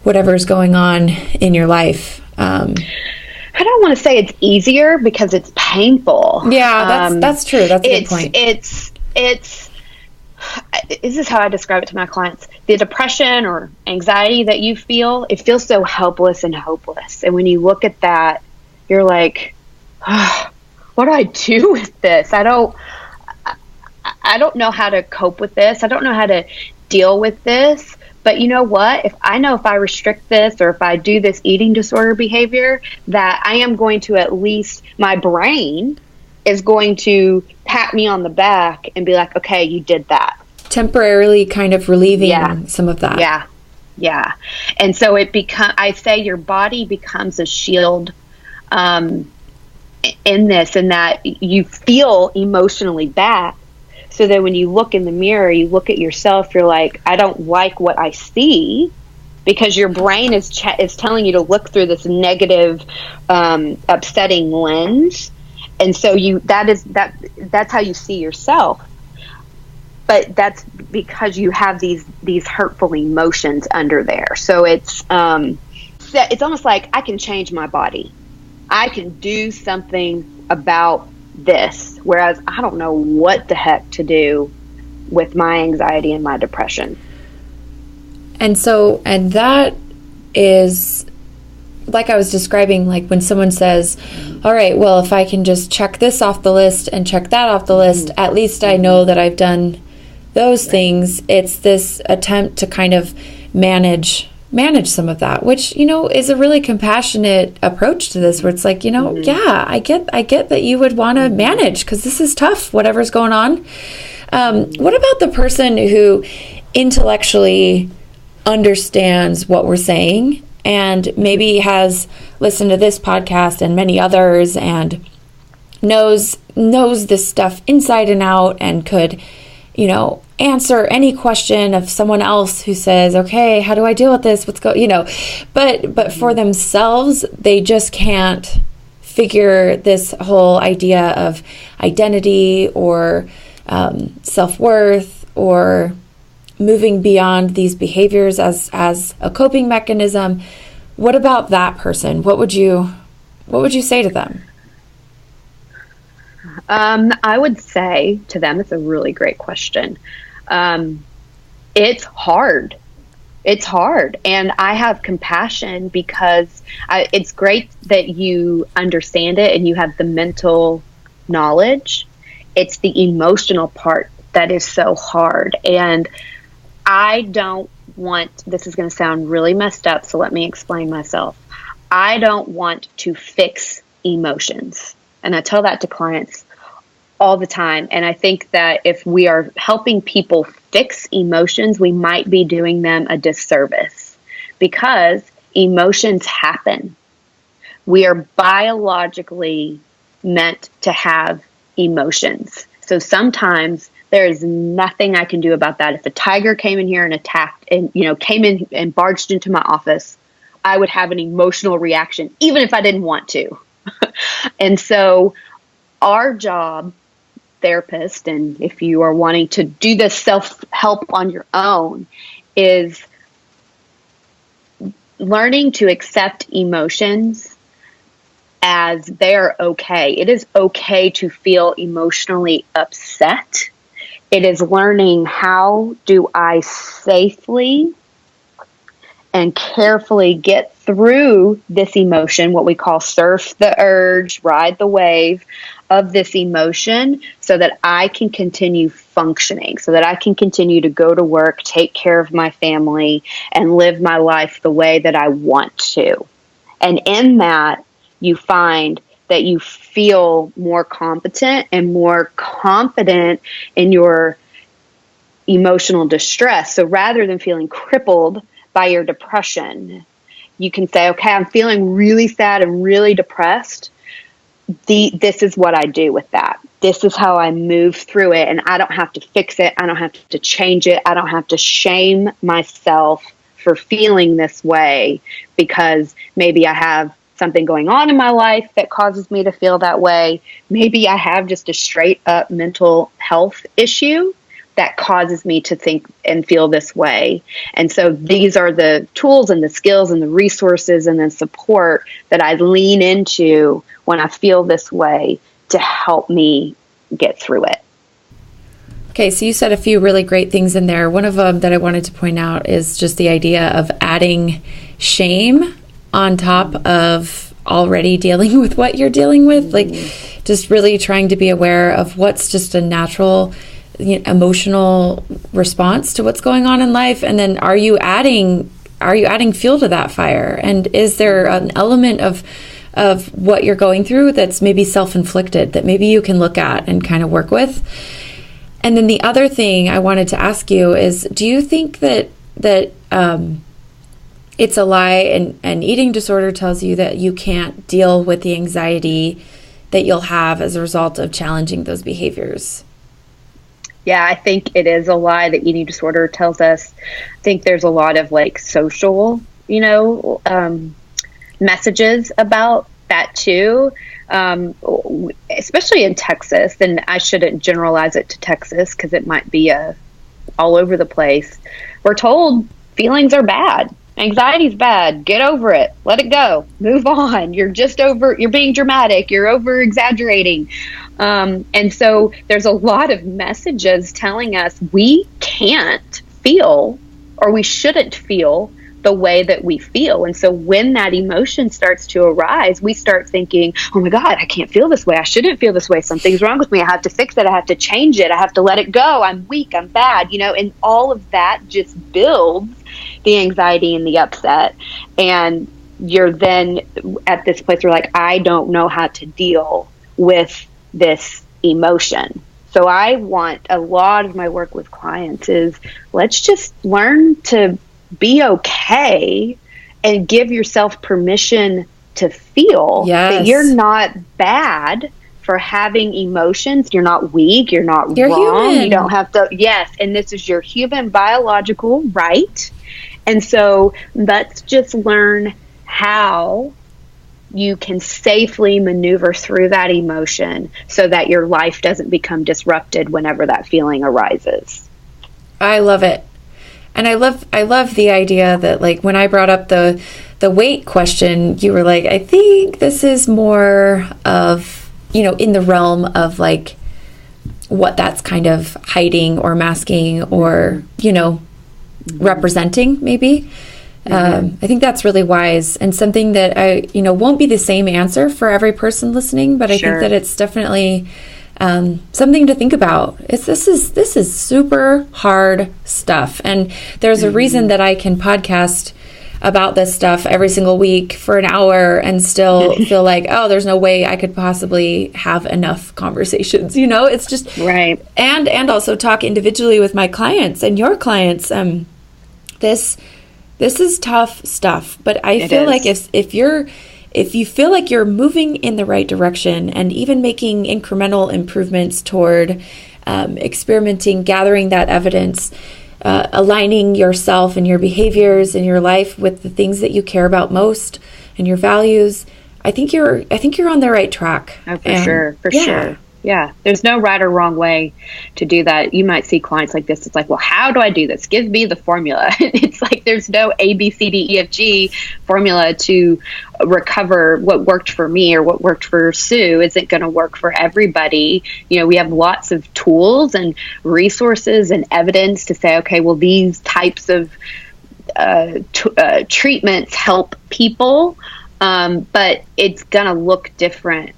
whatever's going on in your life. I don't want to say it's easier because it's painful. Yeah, that's true. That's a good point. This is how I describe it to my clients. The depression or anxiety that you feel, it feels so helpless and hopeless. And when you look at that, you're like, what do I do with this? I don't know how to cope with this. I don't know how to deal with this. But you know what? If I restrict this or if I do this eating disorder behavior, that I am going to at least, my brain is going to pat me on the back and be like, okay, you did that. Temporarily kind of relieving some of that. Yeah. And so I say your body becomes a shield in this, and that you feel emotionally bad. So that when you look in the mirror, you look at yourself, you're like, I don't like what I see, because your brain is telling you to look through this negative, upsetting lens. And so that's how you see yourself. But that's because you have these hurtful emotions under there. So it's almost like I can change my body. I can do something about this, whereas I don't know what the heck to do with my anxiety and my depression. And that is like I was describing, like when someone says, all right, well, if I can just check this off the list and check that off the list, at least I know that I've done those things. It's this attempt to kind of manage some of that, which, is a really compassionate approach to this, where it's like, yeah, I get that you would want to manage, because this is tough, whatever's going on. What about the person who intellectually understands what we're saying and maybe has listened to this podcast and many others and knows this stuff inside and out and could, answer any question of someone else who says, okay, how do I deal with this? But for themselves, they just can't figure this whole idea of identity or self-worth or moving beyond these behaviors as a coping mechanism. What about that person? What would you say to them? I would say to them, it's a really great question. It's hard. It's hard. And I have compassion because it's great that you understand it and you have the mental knowledge. It's the emotional part that is so hard. And I don't want, this is going to sound really messed up, so let me explain myself. I don't want to fix emotions. And I tell that to clients all the time. And I think that if we are helping people fix emotions, we might be doing them a disservice, because emotions happen. We are biologically meant to have emotions. So sometimes there is nothing I can do about that. If a tiger came in here and attacked and, came in and barged into my office, I would have an emotional reaction, even if I didn't want to. And so our job, therapist, and if you are wanting to do this self-help on your own, is learning to accept emotions as they're okay. It is okay to feel emotionally upset. It is learning, how do I safely and carefully get through this emotion, what we call surf the urge, ride the wave of this emotion, so that I can continue functioning, so that I can continue to go to work, take care of my family, and live my life the way that I want to. And in that, you find that you feel more competent and more confident in your emotional distress. So rather than feeling crippled by your depression, you can say, okay, I'm feeling really sad and really depressed. This is what I do with that. This is how I move through it. And I don't have to fix it. I don't have to change it. I don't have to shame myself for feeling this way, because maybe I have something going on in my life that causes me to feel that way. Maybe I have just a straight up mental health issue that causes me to think and feel this way. And so these are the tools and the skills and the resources and the support that I lean into when I feel this way to help me get through it. Okay, so you said a few really great things in there. One of them that I wanted to point out is just the idea of adding shame on top of already dealing with what you're dealing with. Like, just really trying to be aware of what's just a natural emotional response to what's going on in life, and then are you adding fuel to that fire? And is there an element of what you're going through that's maybe self-inflicted that maybe you can look at and kind of work with? And then the other thing I wanted to ask you is, do you think that it's a lie and eating disorder tells you that you can't deal with the anxiety that you'll have as a result of challenging those behaviors? Yeah, I think it is a lie that eating disorder tells us. I think there's a lot of social, messages about that too, especially in Texas. And I shouldn't generalize it to Texas because it might be all over the place. We're told feelings are bad. Anxiety's bad. Get over it. Let it go. Move on. You're being dramatic. You're over exaggerating. And so there's a lot of messages telling us we can't feel, or we shouldn't feel, the way that we feel. And so when that emotion starts to arise, we start thinking, oh my God, I can't feel this way. I shouldn't feel this way. Something's wrong with me. I have to fix it. I have to change it. I have to let it go. I'm weak. I'm bad, and all of that just builds the anxiety and the upset. And you're then at this place where like, I don't know how to deal with this emotion. So I want a lot of my work with clients is let's just learn to be okay and give yourself permission to feel that you're not bad for having emotions. You're not weak. You're not wrong. Human. You don't have to. Yes. And this is your human biological right. And so let's just learn how you can safely maneuver through that emotion so that your life doesn't become disrupted whenever that feeling arises. I love it. And I love the idea that like when I brought up the weight question, you were like, I think this is more of, in the realm of like what that's kind of hiding or masking or, representing maybe. I think that's really wise and something that won't be the same answer for every person listening, but I think that it's definitely something to think about. This is super hard stuff, and there's a reason that I can podcast about this stuff every single week for an hour and still feel like, oh, there's no way I could possibly have enough conversations. It's just right. And also talk individually with my clients and your clients. This is tough stuff, but I feel like if you feel like you're moving in the right direction and even making incremental improvements toward experimenting, gathering that evidence, aligning yourself and your behaviors and your life with the things that you care about most and your values, I think you're on the right track. Oh, for sure. Yeah, there's no right or wrong way to do that. You might see clients like this. It's like, well, how do I do this? Give me the formula. It's like there's no A, B, C, D, E, F, G formula to recover what worked for me or what worked for Sue. Isn't going to work for everybody. We have lots of tools and resources and evidence to say, okay, well, these types of treatments help people, but it's going to look different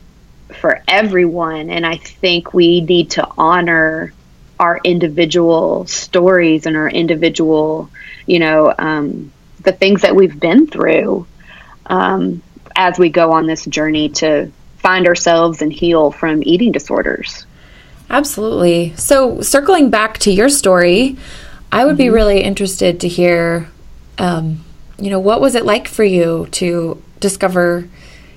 for everyone. And I think we need to honor our individual stories and our individual, the things that we've been through as we go on this journey to find ourselves and heal from eating disorders. Absolutely. So circling back to your story, I would be really interested to hear, what was it like for you to discover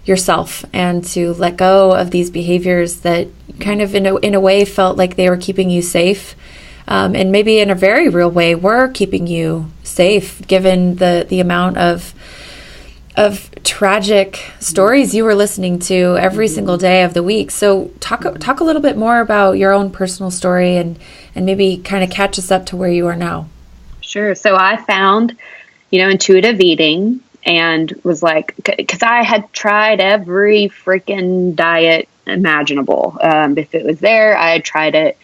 yourself and to let go of these behaviors that kind of in a way felt like they were keeping you safe, and maybe in a very real way were keeping you safe given the amount of tragic stories you were listening to every single day of the week. So talk a little bit more about your own personal story and maybe kind of catch us up to where you are now. Sure. So I found intuitive eating and was like, because I had tried every freaking diet imaginable. If it was there, I had tried it.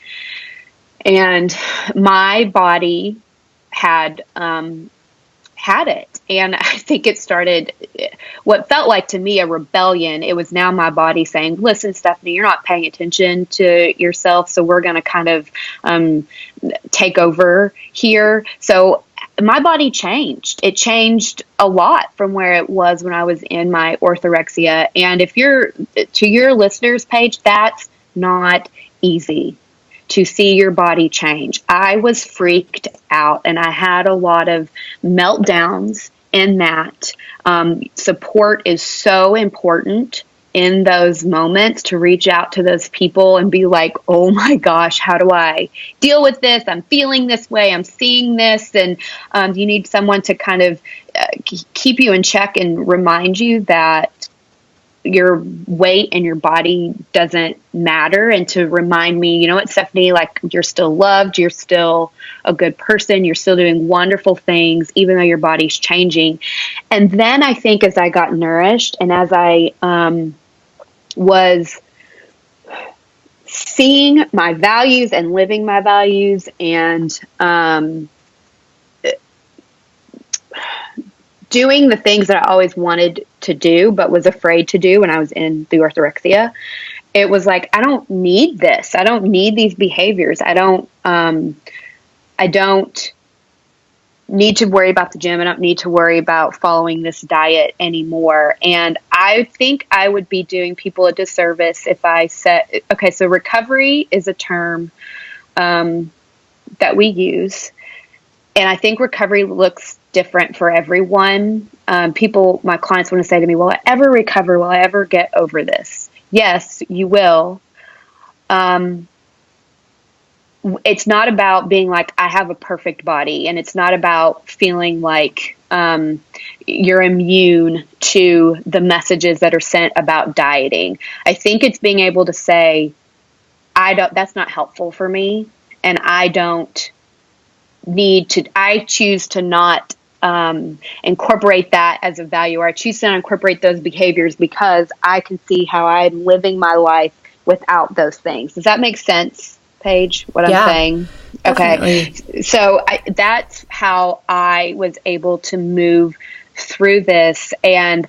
And my body had it. And I think it started what felt like to me a rebellion. It was now my body saying, listen, Stephanie, you're not paying attention to yourself. So we're going to kind of take over here. So my body changed. It changed a lot from where it was when I was in my orthorexia. And if you're, to your listeners page, that's not easy to see your body change. I was freaked out and I had a lot of meltdowns in that. Support is so important in those moments to reach out to those people and be like, oh my gosh, how do I deal with this? I'm feeling this way. I'm seeing this. And you need someone to kind of keep you in check and remind you that your weight and your body doesn't matter. And to remind me, you know what, Stephanie, like you're still loved. You're still a good person. You're still doing wonderful things, even though your body's changing. And then I think as I got nourished and as I was seeing my values and living my values and doing the things that I always wanted to do, but was afraid to do when I was in the orthorexia. It was like, I don't need this. I don't need these behaviors. I don't need to worry about the gym. I don't need to worry about following this diet anymore. And I think I would be doing people a disservice if I said, okay, so recovery is a term that we use. And I think recovery looks different for everyone. My clients want to say to me, will I ever recover? Will I ever get over this? Yes, you will. It's not about being like, I have a perfect body, and it's not about feeling like you're immune to the messages that are sent about dieting. I think it's being able to say, that's not helpful for me, and I choose to not incorporate that as a value, or I choose to not incorporate those behaviors because I can see how I'm living my life without those things. Does that make sense, Paige, what I'm saying? Definitely. Okay. So that's how I was able to move through this. And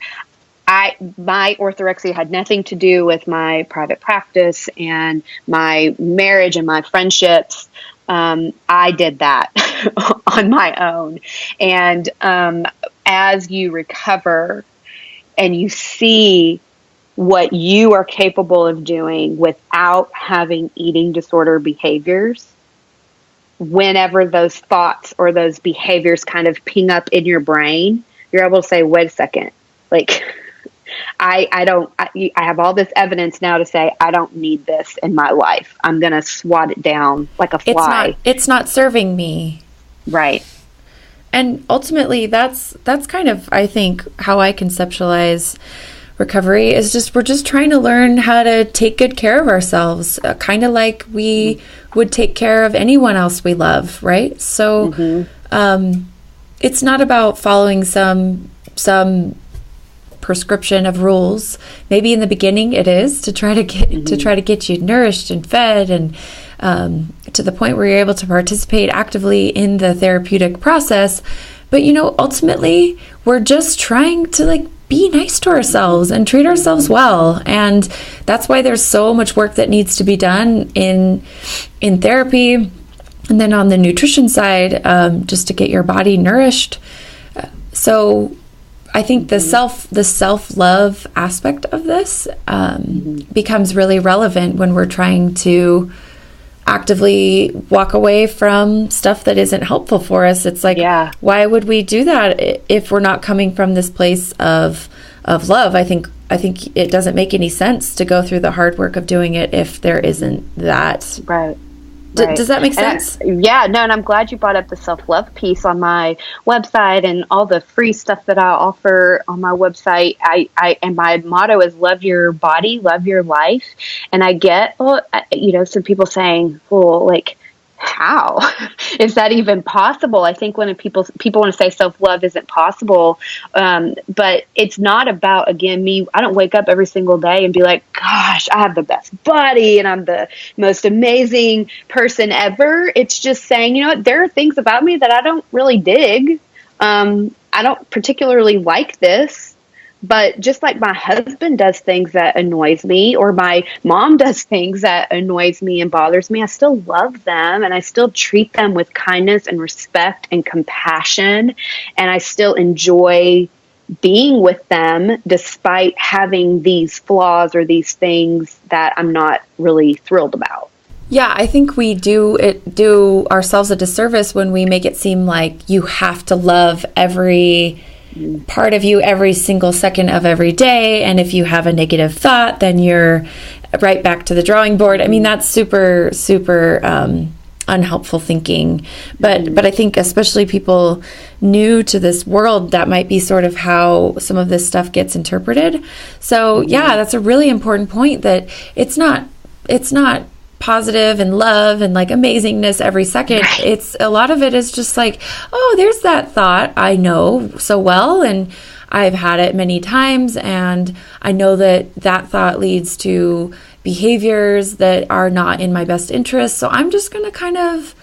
my orthorexia had nothing to do with my private practice and my marriage and my friendships. I did that on my own. And as you recover and you see what you are capable of doing without having eating disorder behaviors, whenever those thoughts or those behaviors kind of ping up in your brain, you're able to say, wait a second, like, I have all this evidence now to say, I don't need this in my life. I'm going to swat it down like a fly. It's not serving me. Right. And ultimately that's kind of, I think, how I conceptualize recovery is we're just trying to learn how to take good care of ourselves, kind of like we would take care of anyone else we love, right? So it's not about following some prescription of rules. Maybe in the beginning it is to try to get you nourished and fed and to the point where you're able to participate actively in the therapeutic process. But ultimately we're just trying to be nice to ourselves and treat ourselves well. And that's why there's so much work that needs to be done in therapy. And then on the nutrition side, just to get your body nourished. So I think the self-love aspect of this becomes really relevant when we're trying to actively walk away from stuff that isn't helpful for us. It's like, why would we do that if we're not coming from this place of love? I think it doesn't make any sense to go through the hard work of doing it if there isn't that. Right. Does that make sense? And I'm glad you brought up the self-love piece on my website and all the free stuff that I offer on my website. And my motto is love your body, love your life. And I get, some people saying, well, like, how is that even possible? I think when people want to say self-love isn't possible, but it's not about, again, me. I don't wake up every single day and be like, gosh, I have the best body and I'm the most amazing person ever. It's just saying, there are things about me that I don't really dig. I don't particularly like this. But just like my husband does things that annoys me, or my mom does things that annoys me and bothers me, I still love them and I still treat them with kindness and respect and compassion. And I still enjoy being with them despite having these flaws or these things that I'm not really thrilled about. Yeah, I think we do ourselves a disservice when we make it seem like you have to love every part of you every single second of every day, and if you have a negative thought, then you're right back to the drawing board. I mean, that's super unhelpful thinking, but I think especially people new to this world, that might be sort of how some of this stuff gets interpreted. So that's a really important point, that it's not positive and love and like amazingness every second. It's a lot of it is just like, oh, there's that thought I know so well, and I've had it many times, and I know that thought leads to behaviors that are not in my best interest. So I'm just going to kind of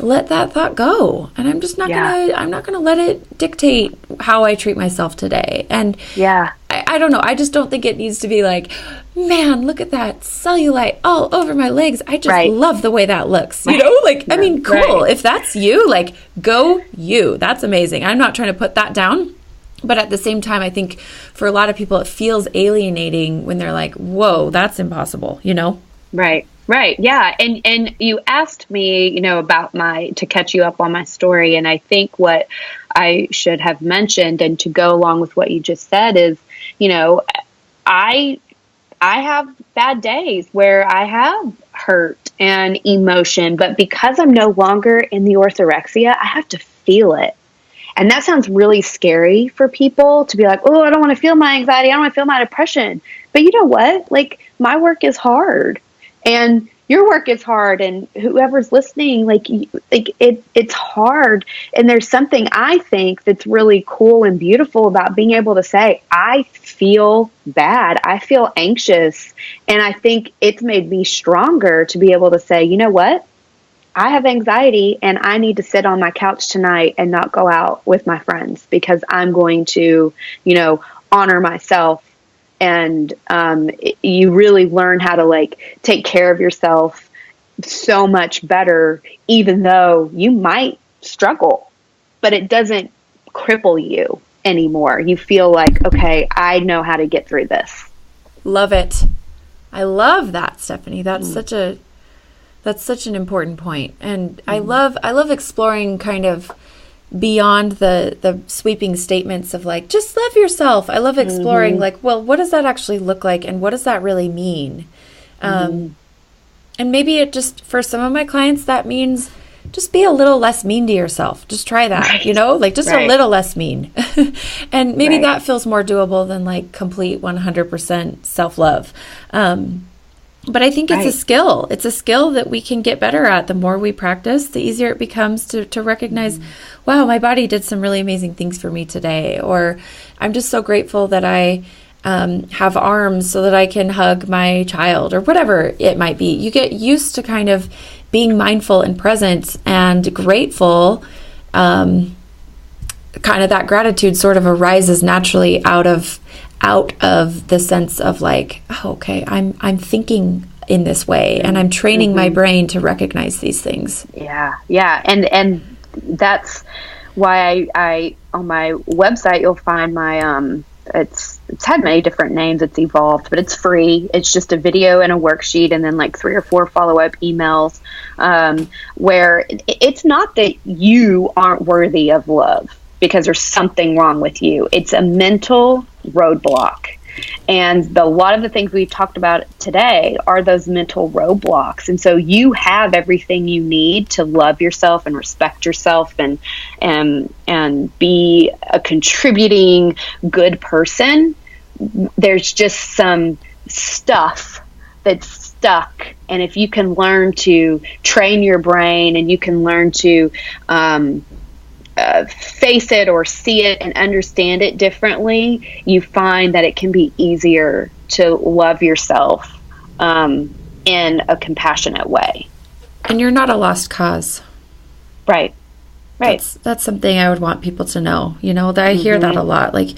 let that thought go. And I'm just not I'm not gonna let it dictate how I treat myself today. And I don't know. I just don't think it needs to be like, man, look at that cellulite all over my legs. I just love the way that looks. You know, like, I mean, cool. If that's you, like, go you. That's amazing. I'm not trying to put that down. But at the same time, I think for a lot of people, it feels alienating when they're like, whoa, that's impossible, you know? Right. Yeah. And you asked me, you know, about to catch you up on my story. And I think what I should have mentioned, and to go along with what you just said, is, you know, I have bad days where I have hurt and emotion, but because I'm no longer in the orthorexia, I have to feel it. And that sounds really scary for people to be like, oh, I don't want to feel my anxiety. I don't want to feel my depression. But you know what? Like, my work is hard and your work is hard. And whoever's listening, it's hard. And there's something I think that's really cool and beautiful about being able to say, I feel bad. I feel anxious. And I think it's made me stronger to be able to say, you know what? I have anxiety and I need to sit on my couch tonight and not go out with my friends because I'm going to, you know, honor myself. And you really learn how to like take care of yourself so much better, even though you might struggle, but it doesn't cripple you anymore. You feel like, okay, I know how to get through this. Love it. I love that, Stephanie. That's such an important point. And I love exploring kind of beyond the sweeping statements of like, just love yourself. I love exploring like, well, what does that actually look like? And what does that really mean? And maybe it just, for some of my clients, that means just be a little less mean to yourself. Just try that, you know, like just a little less mean. And maybe that feels more doable than like complete 100% self-love. But I think it's a skill. It's a skill that we can get better at. The more we practice, the easier it becomes to recognize, wow, my body did some really amazing things for me today. Or I'm just so grateful that I have arms so that I can hug my child, or whatever it might be. You get used to kind of being mindful and present and grateful. Kind of that gratitude sort of arises naturally out of the sense of like, oh, okay, I'm thinking in this way, and I'm training my brain to recognize these things. Yeah. And that's why I on my website, you'll find my, it's had many different names. It's evolved, but it's free. It's just a video and a worksheet, and then like 3 or 4 follow-up emails, where it's not that you aren't worthy of love because there's something wrong with you. It's a mental roadblock. And a lot of the things we've talked about today are those mental roadblocks. And so you have everything you need to love yourself and respect yourself and be a contributing good person. There's just some stuff that's stuck. And if you can learn to train your brain, and you can learn to face it or see it and understand it differently, you find that it can be easier to love yourself in a compassionate way. And you're not a lost cause. Right. That's something I would want people to know. You know, that I hear that a lot. Like,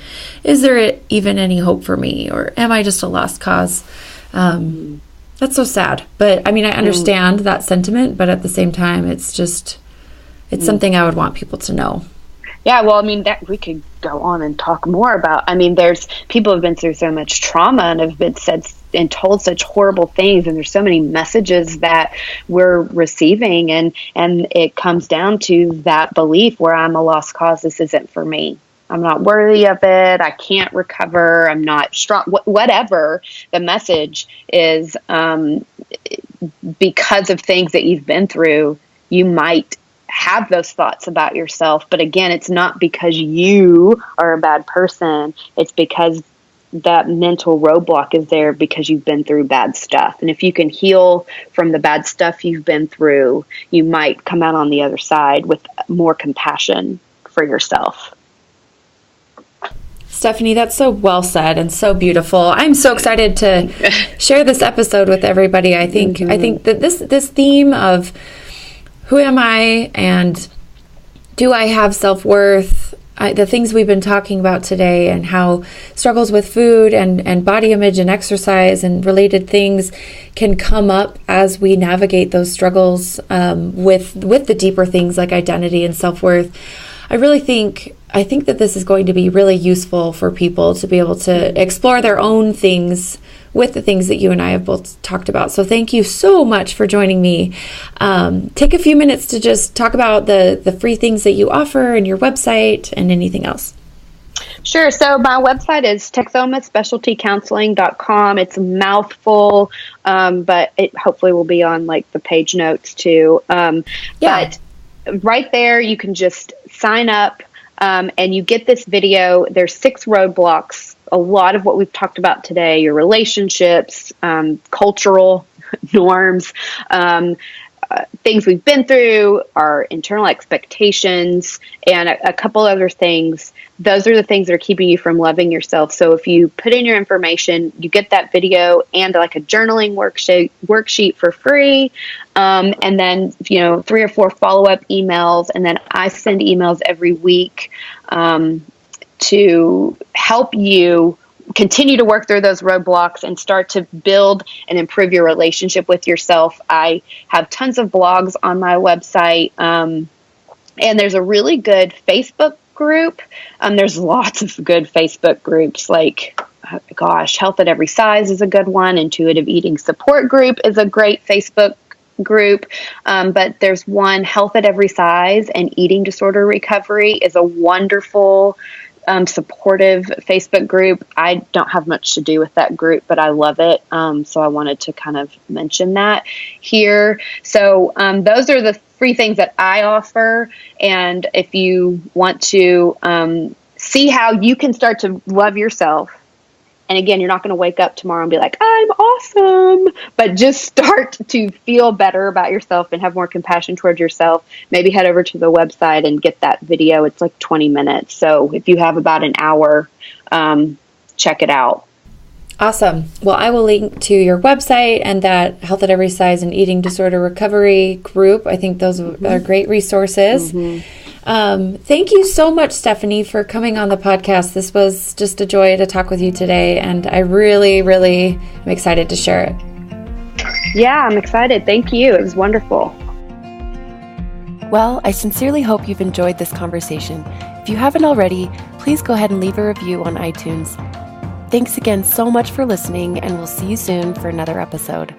is there even any hope for me? Or am I just a lost cause? That's so sad. But I mean, I understand that sentiment, but at the same time, it's something I would want people to know. Yeah, well, I mean, that we could go on and talk more about. I mean, there's people have been through so much trauma and have been said and told such horrible things, and there's so many messages that we're receiving, and it comes down to that belief where I'm a lost cause. This isn't for me. I'm not worthy of it. I can't recover. I'm not strong. Whatever the message is, because of things that you've been through, you might have those thoughts about yourself. But again, it's not because you are a bad person. It's because that mental roadblock is there because you've been through bad stuff. And if you can heal from the bad stuff you've been through, you might come out on the other side with more compassion for yourself. Stephanie, that's so well said and so beautiful. I'm so excited to share this episode with everybody. I think that this theme of who am I and do I have self-worth? The things we've been talking about today and how struggles with food and body image and exercise and related things can come up as we navigate those struggles with the deeper things like identity and self-worth. I think that this is going to be really useful for people to be able to explore their own things with the things that you and I have both talked about. So thank you so much for joining me. Take a few minutes to just talk about the free things that you offer and your website and anything else. Sure. So my website is texomaspecialtycounseling.com. It's a mouthful, but it hopefully will be on like the page notes too. But right there, you can just sign up and you get this video. There's 6 roadblocks. A lot of what we've talked about today, your relationships, cultural norms, things we've been through, our internal expectations, and a couple other things. Those are the things that are keeping you from loving yourself. So if you put in your information, you get that video and like a journaling worksheet for free. And then, 3 or 4 follow-up emails. And then I send emails every week to help you continue to work through those roadblocks and start to build and improve your relationship with yourself. I have tons of blogs on my website, and there's a really good Facebook group. There's lots of good Facebook groups like, Health at Every Size is a good one. Intuitive Eating Support Group is a great Facebook group. But there's one, Health at Every Size and Eating Disorder Recovery is a wonderful supportive Facebook group. I don't have much to do with that group, but I love it. So I wanted to kind of mention that here. So those are the free things that I offer. And if you want to see how you can start to love yourself, and again, you're not going to wake up tomorrow and be like, I'm awesome, but just start to feel better about yourself and have more compassion towards yourself. Maybe head over to the website and get that video. It's like 20 minutes. So if you have about an hour, check it out. Awesome. Well, I will link to your website and that Health at Every Size and Eating Disorder Recovery group. I think those are great resources. Thank you so much, Stephanie, for coming on the podcast. This was just a joy to talk with you today, and I really, really am excited to share it. Yeah, I'm excited. Thank you. It was wonderful. Well, I sincerely hope you've enjoyed this conversation. If you haven't already, please go ahead and leave a review on iTunes. Thanks again so much for listening, and we'll see you soon for another episode.